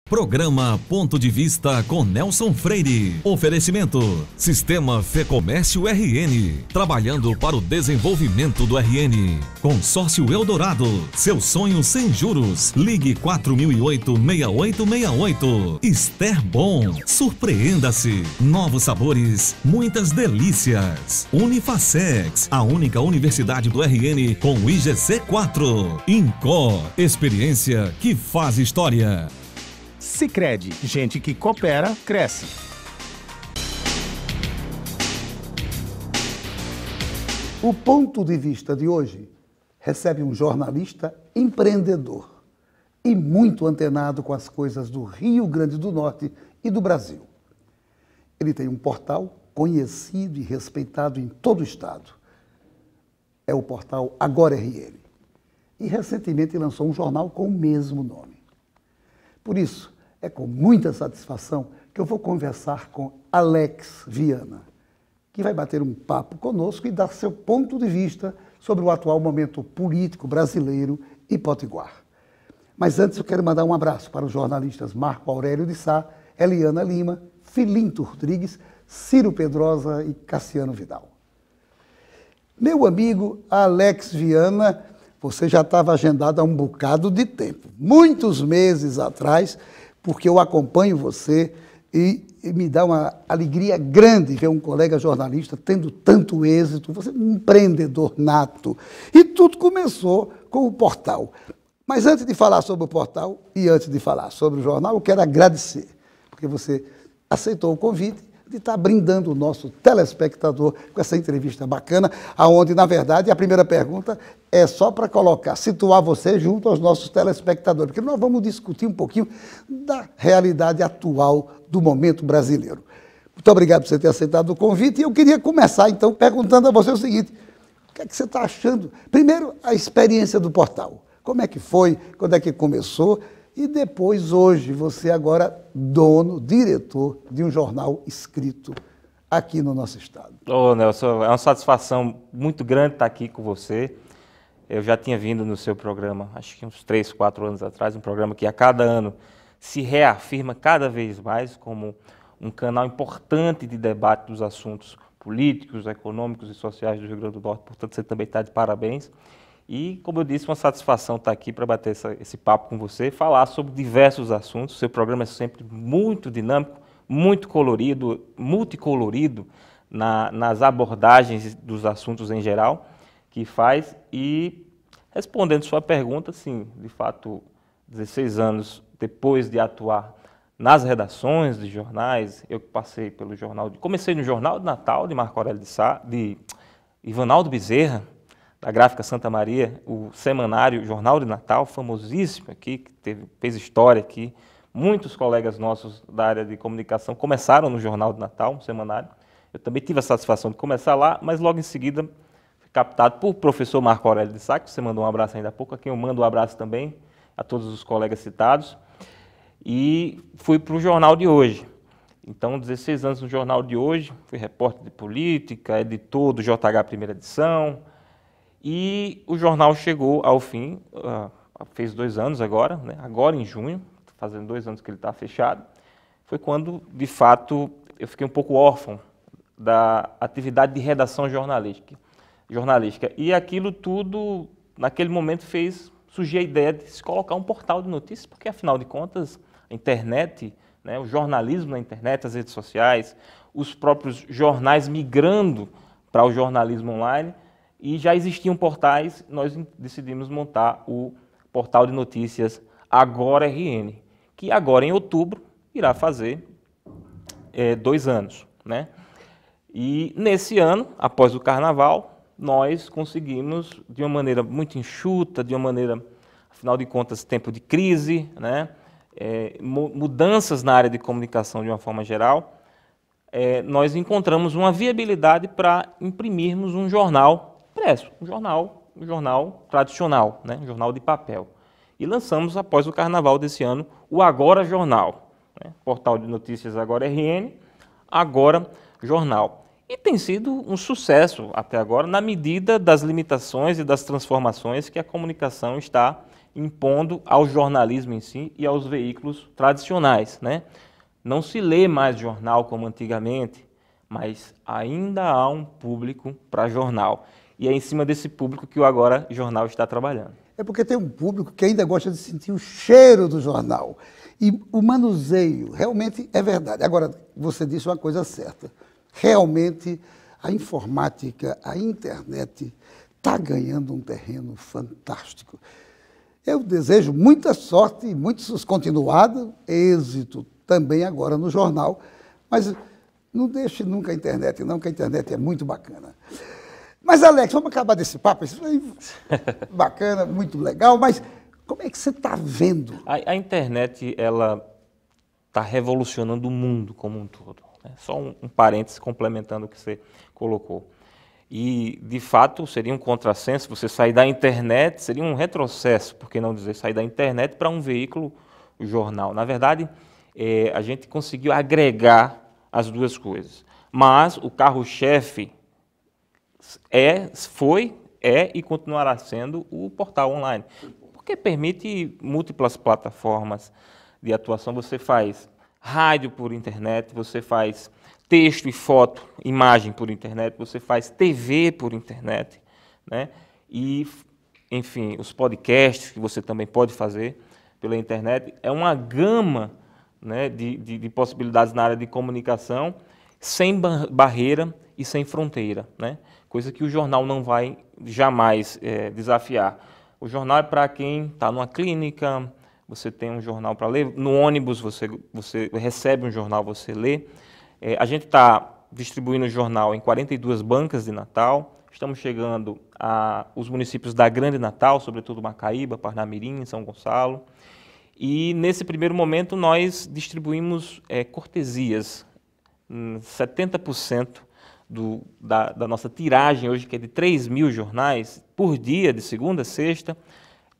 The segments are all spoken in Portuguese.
Programa Ponto de Vista com Nelson Freire. Oferecimento: Sistema Fecomércio RN. Trabalhando para o desenvolvimento do RN. Consórcio Eldorado. Seu sonho sem juros. Ligue 4008-6868. Ester Bom. Surpreenda-se. Novos sabores. Muitas delícias. Unifacex. A única universidade do RN com o IGC4. Incó. Experiência que faz história. Sicredi, gente que coopera, cresce. O ponto de vista de hoje recebe um jornalista empreendedor e muito antenado com as coisas do Rio Grande do Norte e do Brasil. Ele tem um portal conhecido e respeitado em todo o estado. É o portal Agora RN. E recentemente lançou um jornal com o mesmo nome. Por isso, é com muita satisfação que eu vou conversar com Alex Viana, que vai bater um papo conosco e dar seu ponto de vista sobre o atual momento político brasileiro e potiguar. Mas antes eu quero mandar um abraço para os jornalistas Marco Aurélio de Sá, Eliana Lima, Filinto Rodrigues, Ciro Pedrosa e Cassiano Vidal. Meu amigo Alex Viana, você já estava agendado há um bocado de tempo, muitos meses atrás, porque eu acompanho você e me dá uma alegria grande ver um colega jornalista tendo tanto êxito, você é um empreendedor nato. E tudo começou com o portal. Mas antes de falar sobre o portal e antes de falar sobre o jornal, eu quero agradecer, porque você aceitou o convite de estar brindando o nosso telespectador com essa entrevista bacana, aonde, na verdade, a primeira pergunta é só para colocar, situar você junto aos nossos telespectadores, porque nós vamos discutir um pouquinho da realidade atual do momento brasileiro. Muito obrigado por você ter aceitado o convite, e eu queria começar, então, perguntando a você o seguinte: o que é que você está achando? Primeiro, a experiência do portal. Como é que foi? Quando é que começou? E depois, hoje, você agora dono, diretor de um jornal escrito aqui no nosso estado. Ô, Nelson, é uma satisfação muito grande estar aqui com você. Eu já tinha vindo no seu programa, acho que uns 3, 4 anos atrás, um programa que a cada ano se reafirma cada vez mais como um canal importante de debate dos assuntos políticos, econômicos e sociais do Rio Grande do Norte. Portanto, você também está de parabéns. E, como eu disse, uma satisfação estar aqui para bater esse papo com você, falar sobre diversos assuntos. O seu programa é sempre muito dinâmico, muito colorido, multicolorido nas abordagens dos assuntos em geral que faz. E, respondendo sua pergunta, sim, de fato, 16 anos depois de atuar nas redações de jornais, eu passei pelo jornal, comecei no Jornal de Natal de Marco Aurélio de Sá, de Ivanaldo Bezerra, da Gráfica Santa Maria, o semanário Jornal de Natal, famosíssimo aqui, que fez história aqui. Muitos colegas nossos da área de comunicação começaram no Jornal de Natal, um semanário. Eu também tive a satisfação de começar lá, mas logo em seguida fui captado por professor Marco Aurélio de Sá, que você mandou um abraço ainda há pouco, a quem eu mando um abraço também, a todos os colegas citados, e fui para o Jornal de Hoje. Então, 16 anos no Jornal de Hoje, fui repórter de política, editor do JH Primeira Edição. E o jornal chegou ao fim, fez 2 anos agora, né? Agora em junho, fazendo 2 anos que ele está fechado. Foi quando, de fato, eu fiquei um pouco órfão da atividade de redação jornalística. E aquilo tudo, naquele momento, fez surgir a ideia de se colocar um portal de notícias, porque, afinal de contas, a internet, né, o jornalismo na internet, as redes sociais, os próprios jornais migrando para o jornalismo online, e já existiam portais, nós decidimos montar o portal de notícias Agora RN, que agora em outubro irá fazer 2 anos, né? E nesse ano, após o Carnaval, nós conseguimos, de uma maneira muito enxuta, de uma maneira, afinal de contas, tempo de crise, né? Mudanças na área de comunicação de uma forma geral, nós encontramos uma viabilidade para imprimirmos um jornal impresso, um jornal tradicional, né? Um jornal de papel. E lançamos, após o Carnaval desse ano, o Agora Jornal, né? Portal de notícias Agora RN, Agora Jornal. E tem sido um sucesso até agora, na medida das limitações e das transformações que a comunicação está impondo ao jornalismo em si e aos veículos tradicionais, né? Não se lê mais jornal como antigamente, mas ainda há um público para jornal. E é em cima desse público que o Agora Jornal está trabalhando. É porque tem um público que ainda gosta de sentir o cheiro do jornal. E o manuseio, realmente é verdade. Agora, você disse uma coisa certa. Realmente, a informática, a internet, está ganhando um terreno fantástico. Eu desejo muita sorte e muito continuado êxito também agora no jornal, mas não deixe nunca a internet, não, que a internet é muito bacana. Mas, Alex, vamos acabar desse papo? Isso foi bacana, muito legal, mas como é que você está vendo? A internet, ela está revolucionando o mundo como um todo. Né? Só um parênteses complementando o que você colocou. E, de fato, seria um contrassenso você sair da internet, seria um retrocesso, por que não dizer, sair da internet para um veículo, o jornal. Na verdade, a gente conseguiu agregar as duas coisas. Mas o carro-chefe foi e continuará sendo o portal online, porque permite múltiplas plataformas de atuação. Você faz rádio por internet, você faz texto e foto, imagem por internet, você faz TV por internet, né? E, enfim, os podcasts que você também pode fazer pela internet. É uma gama, né, de possibilidades na área de comunicação, sem barreira e sem fronteira, né? Coisa que o jornal não vai jamais desafiar. O jornal é para quem está numa clínica, você tem um jornal para ler, no ônibus você recebe um jornal, você lê. A gente está distribuindo o jornal em 42 bancas de Natal, estamos chegando aos municípios da Grande Natal, sobretudo Macaíba, Parnamirim, São Gonçalo, e nesse primeiro momento nós distribuímos cortesias, 70% da nossa tiragem hoje, que é de 3.000 jornais por dia, de segunda a sexta,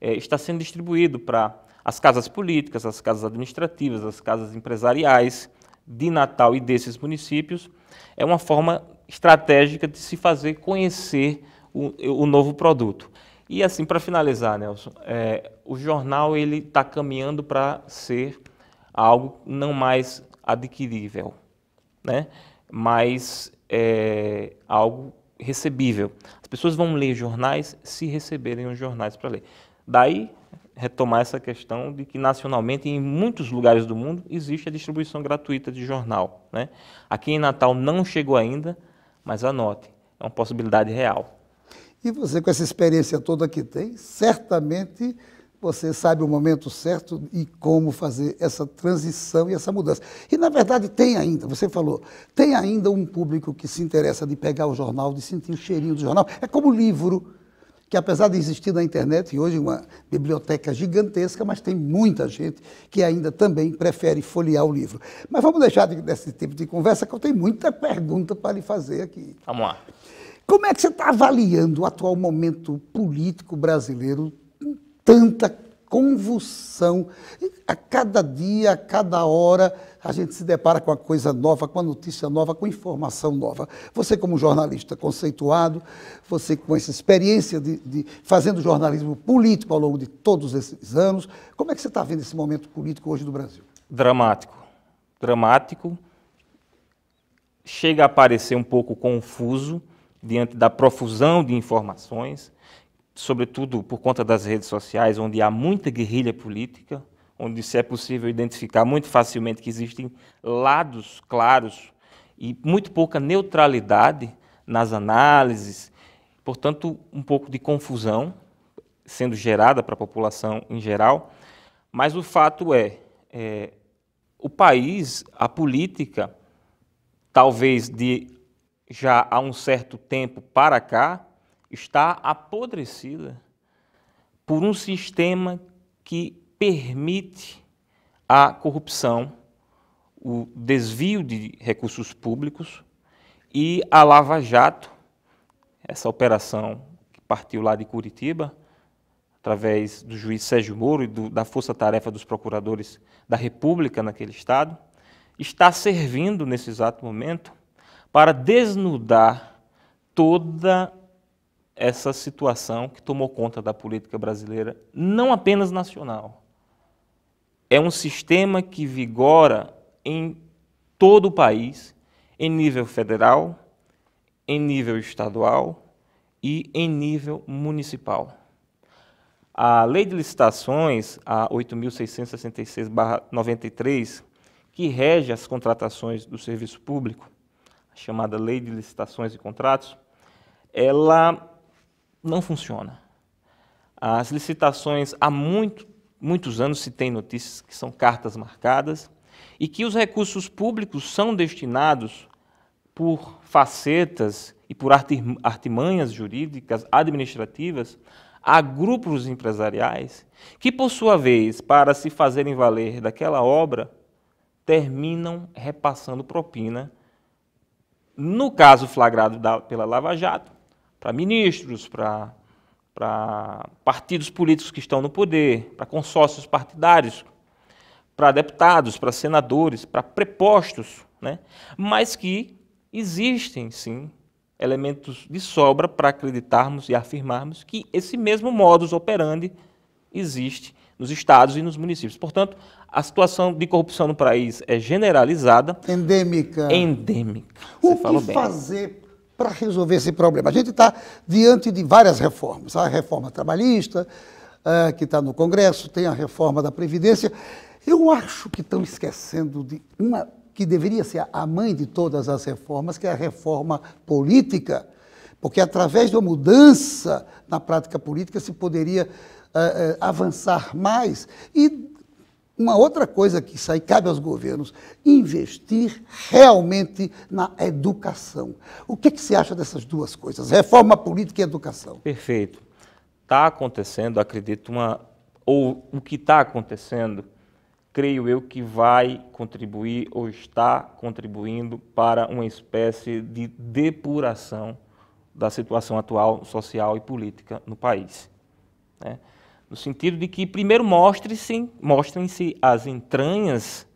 está sendo distribuído para as casas políticas, as casas administrativas, as casas empresariais de Natal e desses municípios. É uma forma estratégica de se fazer conhecer o novo produto. E assim, para finalizar, Nelson, o jornal está caminhando para ser algo não mais adquirível, né? Mas algo recebível. As pessoas vão ler jornais se receberem os jornais para ler. Daí, retomar essa questão de que nacionalmente, em muitos lugares do mundo, existe a distribuição gratuita de jornal, né? Aqui em Natal não chegou ainda, mas anote, é uma possibilidade real. E você, com essa experiência toda que tem, certamente você sabe o momento certo e como fazer essa transição e essa mudança. E, na verdade, tem ainda, você falou, tem ainda um público que se interessa de pegar o jornal, de sentir o cheirinho do jornal. É como o livro, que apesar de existir na internet, e hoje uma biblioteca gigantesca, mas tem muita gente que ainda também prefere folhear o livro. Mas vamos deixar desse tipo de conversa, que eu tenho muita pergunta para lhe fazer aqui. Vamos lá. Como é que você está avaliando o atual momento político brasileiro, com tanta convulsão? A cada dia, a cada hora, a gente se depara com uma coisa nova, com uma notícia nova, com informação nova. Você, como jornalista conceituado, você com essa experiência de fazendo jornalismo político ao longo de todos esses anos, como é que você está vendo esse momento político hoje do Brasil? Dramático. Dramático. Chega a parecer um pouco confuso diante da profusão de informações, sobretudo por conta das redes sociais, onde há muita guerrilha política, onde se é possível identificar muito facilmente que existem lados claros e muito pouca neutralidade nas análises, portanto, um pouco de confusão sendo gerada para a população em geral, mas o fato o país, a política, talvez já há um certo tempo para cá, está apodrecida por um sistema que permite a corrupção, o desvio de recursos públicos e a Lava Jato, essa operação que partiu lá de Curitiba, através do juiz Sérgio Moro e da força-tarefa dos procuradores da República naquele estado, está servindo, nesse exato momento, para desnudar toda essa situação que tomou conta da política brasileira, não apenas nacional. É um sistema que vigora em todo o país, em nível federal, em nível estadual e em nível municipal. A Lei de Licitações, a 8.666/93, que rege as contratações do serviço público, a chamada Lei de Licitações e Contratos, ela não funciona. As licitações, há muitos anos se tem notícias que são cartas marcadas e que os recursos públicos são destinados por facetas e por artimanhas jurídicas, administrativas, a grupos empresariais que, por sua vez, para se fazerem valer daquela obra, terminam repassando propina, no caso flagrado pela Lava Jato, para ministros, para partidos políticos que estão no poder, para consórcios partidários, para deputados, para senadores, para prepostos, né? Mas que existem, sim, elementos de sobra para acreditarmos e afirmarmos que esse mesmo modus operandi existe nos estados e nos municípios. Portanto, a situação de corrupção no país é generalizada. Endêmica. Endêmica. O que fazer para resolver esse problema? A gente está diante de várias reformas. A reforma trabalhista, que está no Congresso, tem a reforma da Previdência. Eu acho que estão esquecendo de uma que deveria ser a mãe de todas as reformas, que é a reforma política, porque através de uma mudança na prática política se poderia avançar mais. E uma outra coisa que isso aí cabe aos governos, investir realmente na educação. O que você acha dessas duas coisas, reforma política e educação? Perfeito. Está acontecendo, acredito, ou o que está acontecendo, creio eu que vai contribuir ou está contribuindo para uma espécie de depuração da situação atual social e política no país, né? No sentido de que, primeiro, mostrem-se as entranhas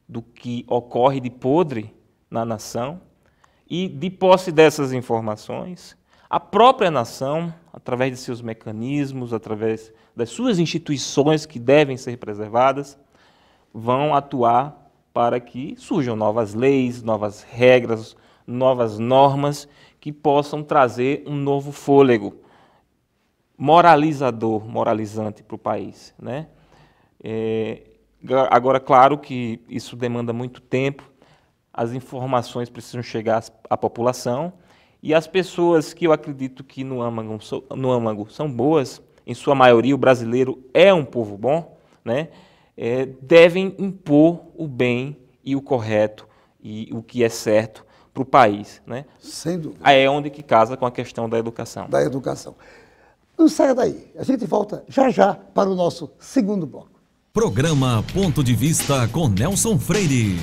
do que ocorre de podre na nação e, de posse dessas informações, a própria nação, através de seus mecanismos, através das suas instituições que devem ser preservadas, vão atuar para que surjam novas leis, novas regras, novas normas que possam trazer um novo fôlego moralizante para o país, né? Agora, claro que isso demanda muito tempo, as informações precisam chegar à população e as pessoas que eu acredito que no âmago são boas, em sua maioria o brasileiro é um povo bom, né? Devem impor o bem e o correto e o que é certo para o país, né? Sem dúvida. Aí é onde que casa com a questão da educação. Da educação. Não saia daí. A gente volta já para o nosso segundo bloco. Programa Ponto de Vista com Nelson Freire.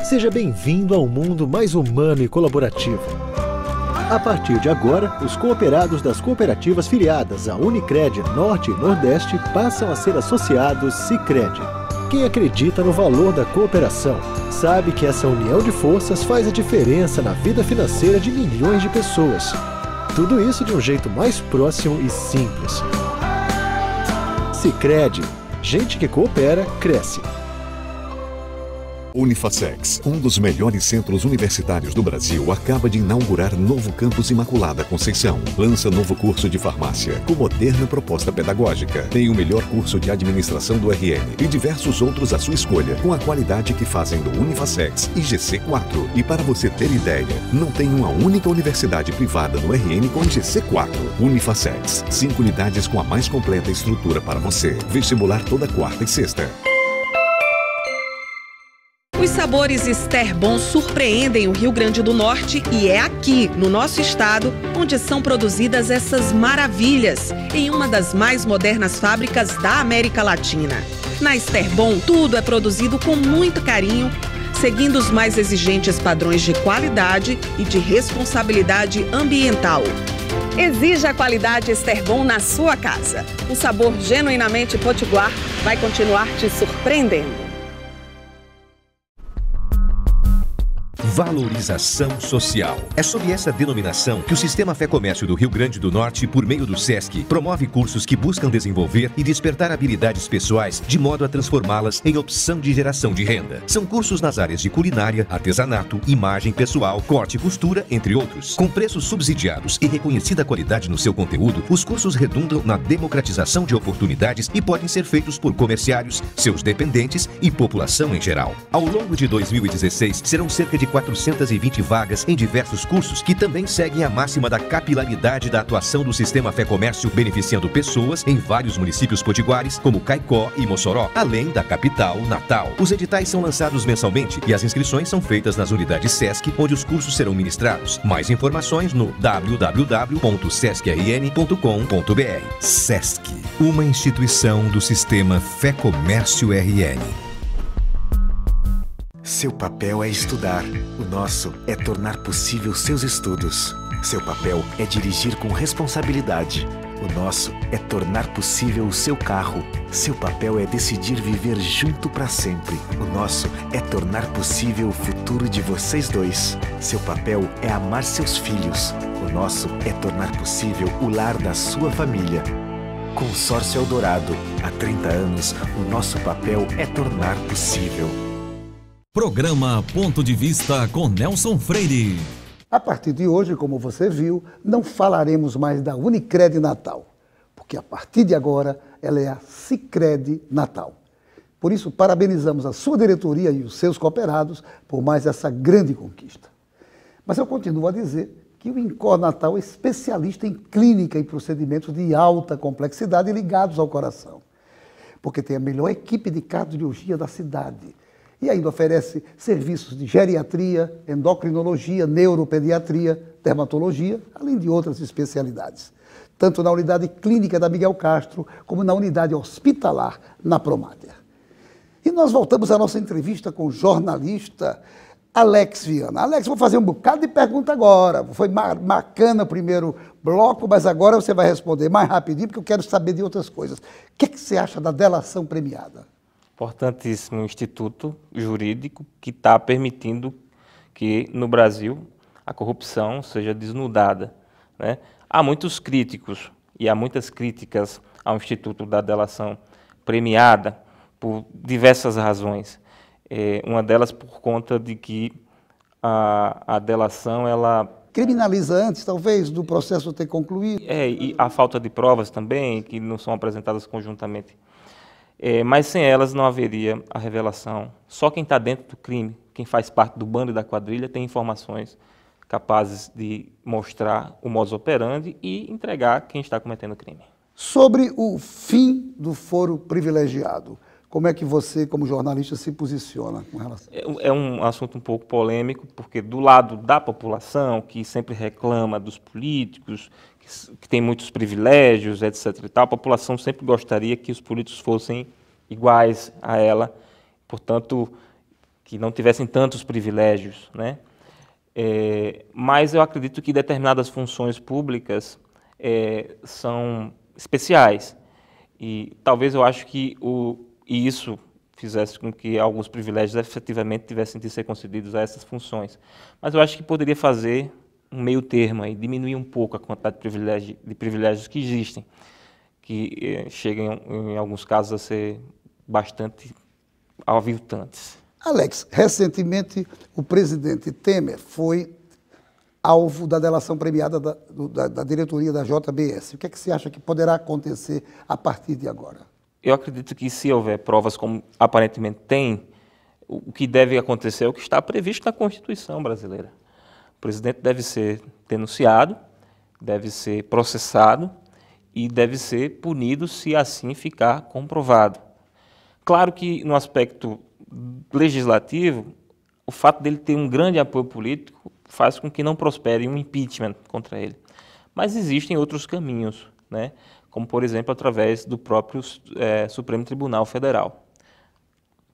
Seja bem-vindo ao mundo mais humano e colaborativo. A partir de agora, os cooperados das cooperativas filiadas à Unicred Norte e Nordeste passam a ser associados Sicredi. Quem acredita no valor da cooperação sabe que essa união de forças faz a diferença na vida financeira de milhões de pessoas. Tudo isso de um jeito mais próximo e simples. Sicredi. Gente que coopera, cresce. Unifacex, um dos melhores centros universitários do Brasil, acaba de inaugurar novo campus Imaculada Conceição. Lança novo curso de farmácia, com moderna proposta pedagógica. Tem o melhor curso de administração do RN e diversos outros à sua escolha, com a qualidade que fazem do Unifacex e GC4. E para você ter ideia, não tem uma única universidade privada no RN com GC4. Unifacex, 5 unidades com a mais completa estrutura para você. Vestibular toda quarta e sexta. Os sabores Esterbon surpreendem o Rio Grande do Norte e é aqui, no nosso estado, onde são produzidas essas maravilhas, em uma das mais modernas fábricas da América Latina. Na Esterbon, tudo é produzido com muito carinho, seguindo os mais exigentes padrões de qualidade e de responsabilidade ambiental. Exija a qualidade Esterbon na sua casa. O sabor genuinamente potiguar vai continuar te surpreendendo. Valorização social. É sob essa denominação que o Sistema Fé Comércio do Rio Grande do Norte, por meio do SESC, promove cursos que buscam desenvolver e despertar habilidades pessoais de modo a transformá-las em opção de geração de renda. São cursos nas áreas de culinária, artesanato, imagem pessoal, corte e costura, entre outros. Com preços subsidiados e reconhecida qualidade no seu conteúdo, os cursos redundam na democratização de oportunidades e podem ser feitos por comerciários, seus dependentes e população em geral. Ao longo de 2016, serão cerca de 420 vagas em diversos cursos que também seguem a máxima da capilaridade da atuação do Sistema Fé Comércio, beneficiando pessoas em vários municípios potiguares, como Caicó e Mossoró, além da capital, Natal. Os editais são lançados mensalmente e as inscrições são feitas nas unidades SESC, onde os cursos serão ministrados. Mais informações no www.sescrn.com.br. SESC, uma instituição do Sistema Fé Comércio RN. Seu papel é estudar, o nosso é tornar possível seus estudos. Seu papel é dirigir com responsabilidade, o nosso é tornar possível o seu carro. Seu papel é decidir viver junto para sempre, o nosso é tornar possível o futuro de vocês dois. Seu papel é amar seus filhos, o nosso é tornar possível o lar da sua família. Consórcio Eldorado, há 30 anos, o nosso papel é tornar possível. Programa Ponto de Vista com Nelson Freire. A partir de hoje, como você viu, não falaremos mais da Unicred Natal, porque a partir de agora ela é a Sicredi Natal. Por isso, parabenizamos a sua diretoria e os seus cooperados por mais essa grande conquista. Mas eu continuo a dizer que o Incor Natal é especialista em clínica e procedimentos de alta complexidade ligados ao coração, porque tem a melhor equipe de cardiologia da cidade, e ainda oferece serviços de geriatria, endocrinologia, neuropediatria, dermatologia, além de outras especialidades, tanto na unidade clínica da Miguel Castro, como na unidade hospitalar na Promáter. E nós voltamos à nossa entrevista com o jornalista Alex Viana. Alex, vou fazer um bocado de pergunta agora. Foi bacana o primeiro bloco, mas agora você vai responder mais rapidinho, porque eu quero saber de outras coisas. O que você acha da delação premiada? Importantíssimo instituto jurídico que está permitindo que no Brasil a corrupção seja desnudada, né? Há muitos críticos e há muitas críticas ao instituto da delação premiada por diversas razões. Uma delas por conta de que a delação ela criminaliza antes, talvez, do processo ter concluído. E a falta de provas também, que não são apresentadas conjuntamente. Mas sem elas não haveria a revelação. Só quem está dentro do crime, quem faz parte do bando e da quadrilha, tem informações capazes de mostrar o modus operandi e entregar quem está cometendo o crime. Sobre o fim do foro privilegiado, como é que você, como jornalista, se posiciona com relação? É um assunto um pouco polêmico, porque do lado da população, que sempre reclama dos políticos, que tem muitos privilégios, etc. e tal, a população sempre gostaria que os políticos fossem iguais a ela, portanto, que não tivessem tantos privilégios, né? Mas eu acredito que determinadas funções públicas são especiais, e talvez eu acho que isso fizesse com que alguns privilégios efetivamente tivessem de ser concedidos a essas funções. Mas eu acho que poderia fazer um meio termo e diminuir um pouco a quantidade de privilégios que existem, que chegam, em alguns casos, a ser bastante aviltantes. Alex, recentemente o presidente Temer foi alvo da delação premiada da diretoria da JBS. O que é que você acha que poderá acontecer a partir de agora? Eu acredito que, se houver provas como aparentemente tem, o que deve acontecer é o que está previsto na Constituição brasileira. O presidente deve ser denunciado, deve ser processado e deve ser punido se assim ficar comprovado. Claro que, no aspecto legislativo, o fato dele ter um grande apoio político faz com que não prospere um impeachment contra ele. Mas existem outros caminhos, né? Como, por exemplo, através do próprio Supremo Tribunal Federal.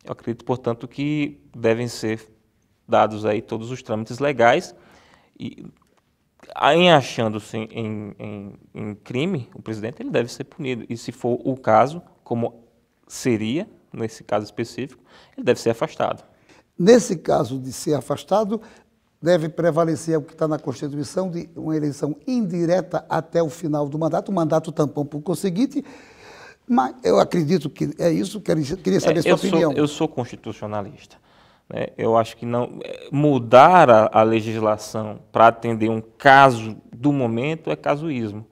Eu acredito, portanto, que devem ser dados aí todos os trâmites legais e, em achando-se em crime, o presidente ele deve ser punido. E, se for o caso, como seria, nesse caso específico, ele deve ser afastado. Nesse caso de ser afastado, deve prevalecer o que está na Constituição de uma eleição indireta até o final do mandato, um mandato tampão por conseguinte, mas eu acredito que é isso, queria saber a sua opinião. Eu sou constitucionalista. Né? Eu acho que não mudar a legislação para atender um caso do momento é casuísmo.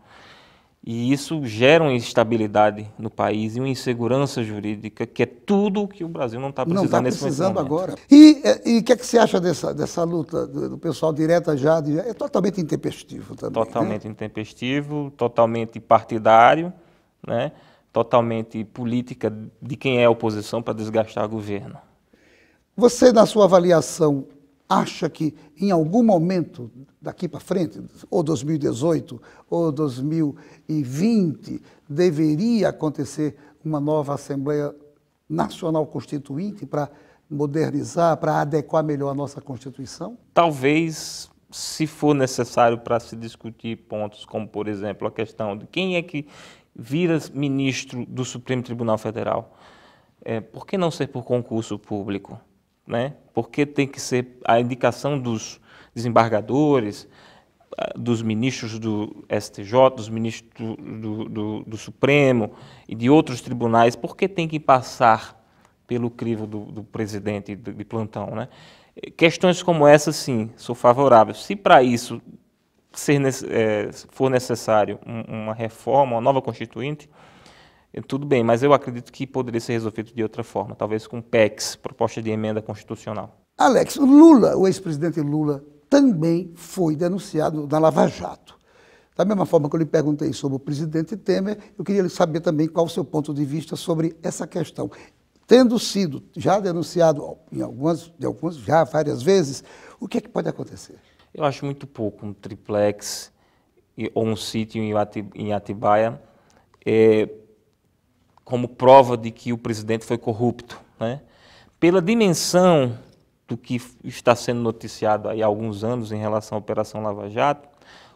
E isso gera uma instabilidade no país e uma insegurança jurídica, que é tudo o que o Brasil não está precisando nesse momento. Não está precisando agora. E o que é que você acha dessa luta do pessoal direta já? É totalmente intempestivo também. Totalmente intempestivo, totalmente partidário, né? Totalmente política de quem é a oposição para desgastar o governo. Você, na sua avaliação, acha que em algum momento daqui para frente, ou 2018, ou 2020, deveria acontecer uma nova Assembleia Nacional Constituinte para modernizar, para adequar melhor a nossa Constituição? Talvez, se for necessário para se discutir pontos como, por exemplo, a questão de quem é que vira ministro do Supremo Tribunal Federal. Por que não ser por concurso público? Né? Porque tem que ser a indicação dos desembargadores, dos ministros do STJ, dos ministros do Supremo e de outros tribunais, porque tem que passar pelo crivo do presidente de plantão, né? Questões como essa, sim, sou favorável. Se para isso for necessário uma reforma, uma nova constituinte, tudo bem, mas eu acredito que poderia ser resolvido de outra forma, talvez com PECs, proposta de emenda constitucional. Alex, Lula, o ex-presidente Lula, também foi denunciado na Lava Jato. Da mesma forma que eu lhe perguntei sobre o presidente Temer, eu queria saber também qual o seu ponto de vista sobre essa questão. Tendo sido já denunciado já várias vezes, o que é que pode acontecer? Eu acho muito pouco um triplex ou um sítio em Atibaia como prova de que o presidente foi corrupto, né? Pela dimensão do que está sendo noticiado aí há alguns anos em relação à Operação Lava Jato,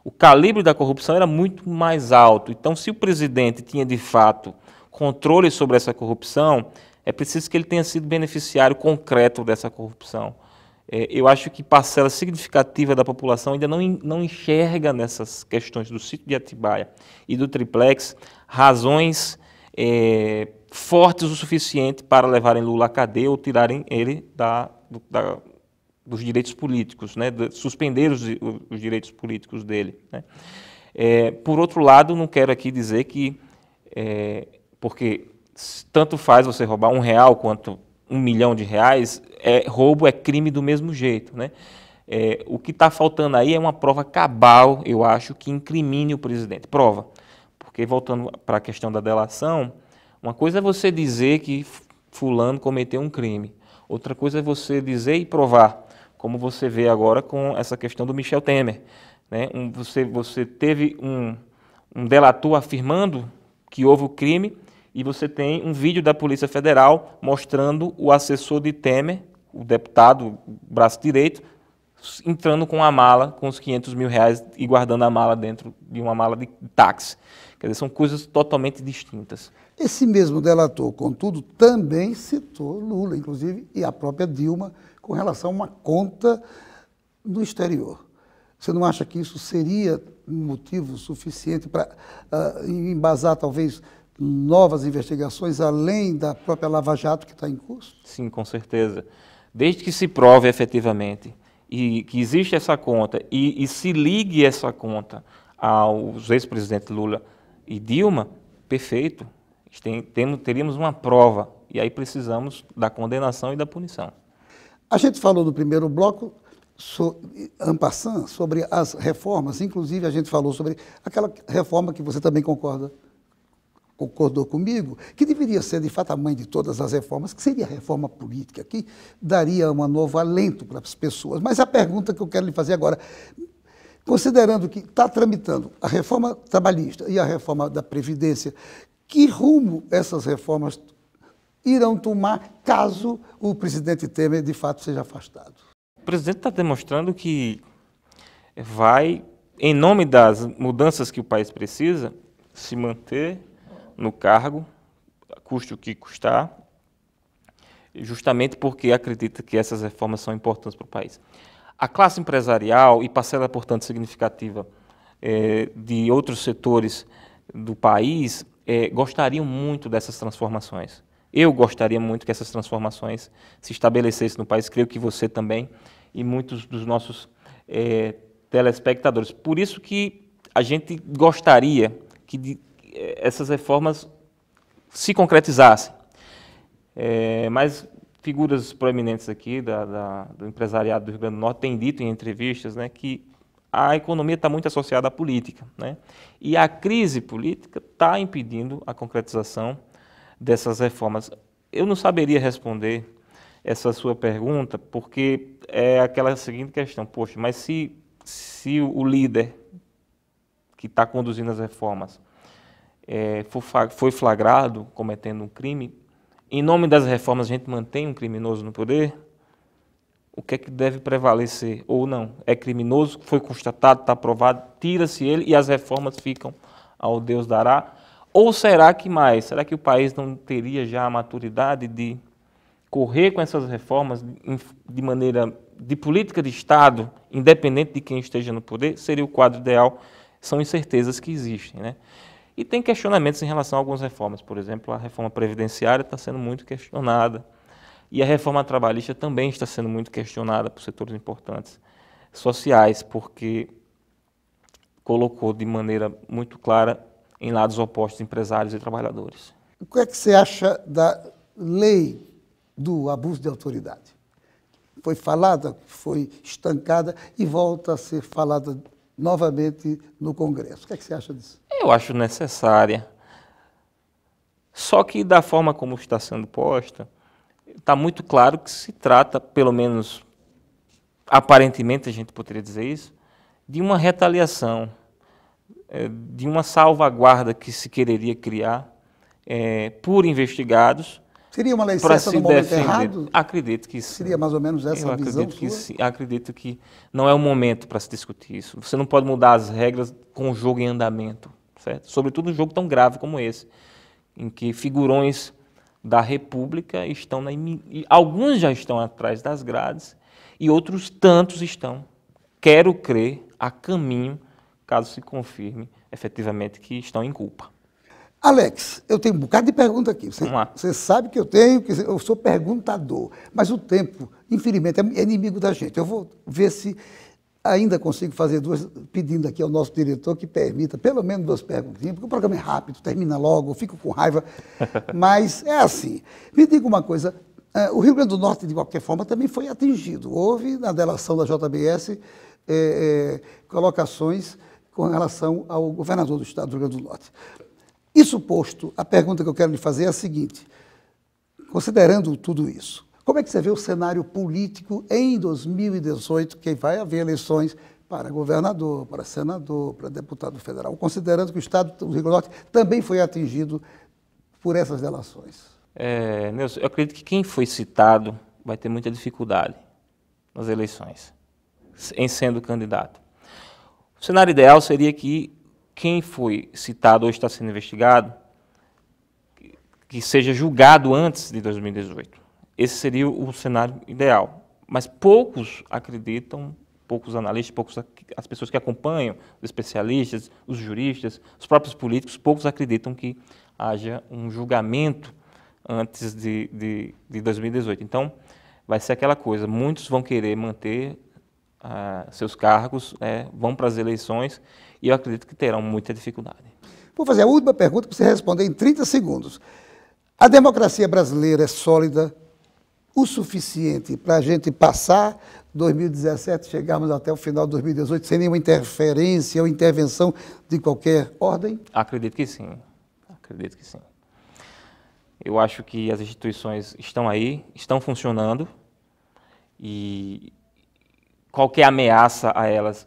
o calibre da corrupção era muito mais alto. Então, se o presidente tinha, de fato, controle sobre essa corrupção, é preciso que ele tenha sido beneficiário concreto dessa corrupção. Eu acho que parcela significativa da população ainda não enxerga nessas questões do sítio de Atibaia e do triplex razões fortes o suficiente para levarem Lula à cadeia ou tirarem ele dos direitos políticos, né, suspender os direitos políticos dele, né. Por outro lado, não quero aqui dizer que, porque tanto faz você roubar R$1 quanto R$1 milhão, roubo é crime do mesmo jeito, né. O que está faltando aí é uma prova cabal, eu acho, que incrimine o presidente. Prova. Porque, voltando para a questão da delação, uma coisa é você dizer que fulano cometeu um crime. Outra coisa é você dizer e provar, como você vê agora com essa questão do Michel Temer, né? Você teve um delator afirmando que houve o crime e você tem um vídeo da Polícia Federal mostrando o assessor de Temer, o deputado, o braço direito, entrando com a mala, com os R$500 mil e guardando a mala dentro de uma mala de táxi. Quer dizer, são coisas totalmente distintas. Esse mesmo delator, contudo, também citou Lula, inclusive, e a própria Dilma, com relação a uma conta no exterior. Você não acha que isso seria um motivo suficiente para embasar, talvez, novas investigações, além da própria Lava Jato que está em curso? Sim, com certeza. Desde que se prove efetivamente e que existe essa conta e se ligue essa conta aos ex-presidentes Lula e Dilma, perfeito. Teríamos uma prova e aí precisamos da condenação e da punição. A gente falou no primeiro bloco, en passant, sobre as reformas, inclusive a gente falou sobre aquela reforma que você também concordou comigo, que deveria ser de fato a mãe de todas as reformas, que seria a reforma política, que daria um novo alento para as pessoas. Mas a pergunta que eu quero lhe fazer agora, considerando que está tramitando a reforma trabalhista e a reforma da Previdência, que rumo essas reformas irão tomar caso o presidente Temer de fato seja afastado? O presidente está demonstrando que vai, em nome das mudanças que o país precisa, se manter no cargo, custe o que custar, justamente porque acredita que essas reformas são importantes para o país. a classe empresarial e parcela, portanto, significativa de outros setores do país gostariam muito dessas transformações. Eu gostaria muito que essas transformações se estabelecessem no país, creio que você também e muitos dos nossos telespectadores. Por isso que a gente gostaria que essas reformas se concretizassem. Mas figuras proeminentes aqui do empresariado do Rio Grande do Norte têm dito em entrevistas, né, que a economia está muito associada à política, né, e a crise política está impedindo a concretização dessas reformas. Eu não saberia responder essa sua pergunta, porque é aquela seguinte questão: poxa, mas se o líder que está conduzindo as reformas foi flagrado cometendo um crime, em nome das reformas a gente mantém um criminoso no poder, o que é que deve prevalecer ou não? É criminoso, foi constatado, está aprovado, tira-se ele e as reformas ficam ao Deus dará? Ou será que mais? Será que o país não teria já a maturidade de correr com essas reformas de maneira de política de Estado, independente de quem esteja no poder? Seria o quadro ideal. São incertezas que existem, né? E tem questionamentos em relação a algumas reformas. Por exemplo, a reforma previdenciária está sendo muito questionada. E a reforma trabalhista também está sendo muito questionada por setores importantes sociais, porque colocou de maneira muito clara em lados opostos empresários e trabalhadores. O que é que você acha da lei do abuso de autoridade? Foi falada, foi estancada e volta a ser falada novamente no Congresso. O que é que você acha disso? Eu acho necessária. Só que da forma como está sendo posta, está muito claro que se trata, pelo menos aparentemente a gente poderia dizer isso, de uma retaliação, de uma salvaguarda que se quereria criar por investigados. Seria uma lei certa no momento errado? Acredito que sim. Seria mais ou menos essa a visão sua? Sim. Acredito que não é o momento para se discutir isso. Você não pode mudar as regras com o jogo em andamento, certo? Sobretudo um jogo tão grave como esse, em que figurões da República estão alguns já estão atrás das grades e outros tantos estão, quero crer, a caminho, caso se confirme efetivamente que estão em culpa. Alex, eu tenho um bocado de pergunta aqui. Você sabe que eu sou perguntador, mas o tempo, infelizmente, é inimigo da gente. Eu vou ver se ainda consigo fazer duas, pedindo aqui ao nosso diretor que permita pelo menos duas perguntinhas, porque o programa é rápido, termina logo, eu fico com raiva, mas é assim. Me diga uma coisa, o Rio Grande do Norte, de qualquer forma, também foi atingido. Houve, na delação da JBS, colocações com relação ao governador do estado do Rio Grande do Norte. Isso posto, a pergunta que eu quero lhe fazer é a seguinte: considerando tudo isso, como é que você vê o cenário político em 2018, que vai haver eleições para governador, para senador, para deputado federal, considerando que o estado do Rio Grande do Norte também foi atingido por essas delações? Nelson, eu acredito que quem foi citado vai ter muita dificuldade nas eleições, em sendo candidato. O cenário ideal seria que quem foi citado ou está sendo investigado, que seja julgado antes de 2018. Esse seria o cenário ideal. Mas poucos acreditam, poucos analistas, as pessoas que acompanham, os especialistas, os juristas, os próprios políticos, poucos acreditam que haja um julgamento antes de 2018. Então, vai ser aquela coisa, muitos vão querer manter seus cargos, vão para as eleições, e eu acredito que terão muita dificuldade. Vou fazer a última pergunta para você responder em 30 segundos. A democracia brasileira é sólida o suficiente para a gente passar 2017, chegarmos até o final de 2018 sem nenhuma interferência ou intervenção de qualquer ordem? Acredito que sim. Acredito que sim. Eu acho que as instituições estão aí, estão funcionando, e qualquer ameaça a elas,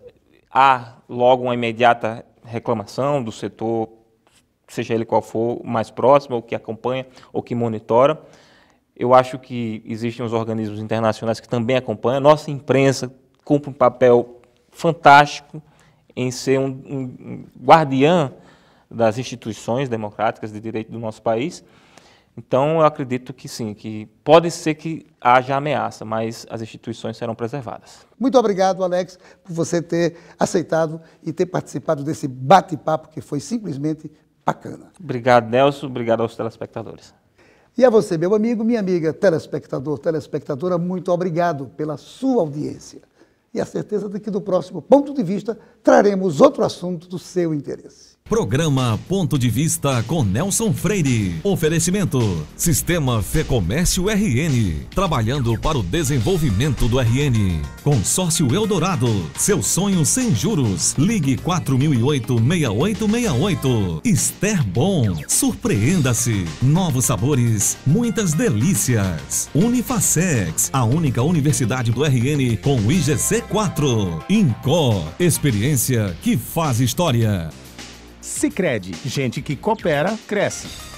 há logo uma imediata reclamação do setor, seja ele qual for, mais próximo, ou que acompanha, ou que monitora. Eu acho que existem os organismos internacionais que também acompanham. Nossa imprensa cumpre um papel fantástico em ser um guardiã das instituições democráticas de direito do nosso país. Então, eu acredito que sim, que pode ser que haja ameaça, mas as instituições serão preservadas. Muito obrigado, Alex, por você ter aceitado e ter participado desse bate-papo que foi simplesmente bacana. Obrigado, Nelson. Obrigado aos telespectadores. E a você, meu amigo, minha amiga, telespectador, telespectadora, muito obrigado pela sua audiência. E a certeza de que no próximo Ponto de Vista traremos outro assunto do seu interesse. Programa Ponto de Vista com Nelson Freire. Oferecimento: Sistema Fecomércio RN. Trabalhando para o desenvolvimento do RN. Consórcio Eldorado. Seu sonho sem juros. Ligue 4008-6868. Esterbom. Surpreenda-se. Novos sabores, muitas delícias. Unifacex. A única universidade do RN com o IGC4. Incó. Experiência que faz história. Sicredi, gente que coopera, cresce.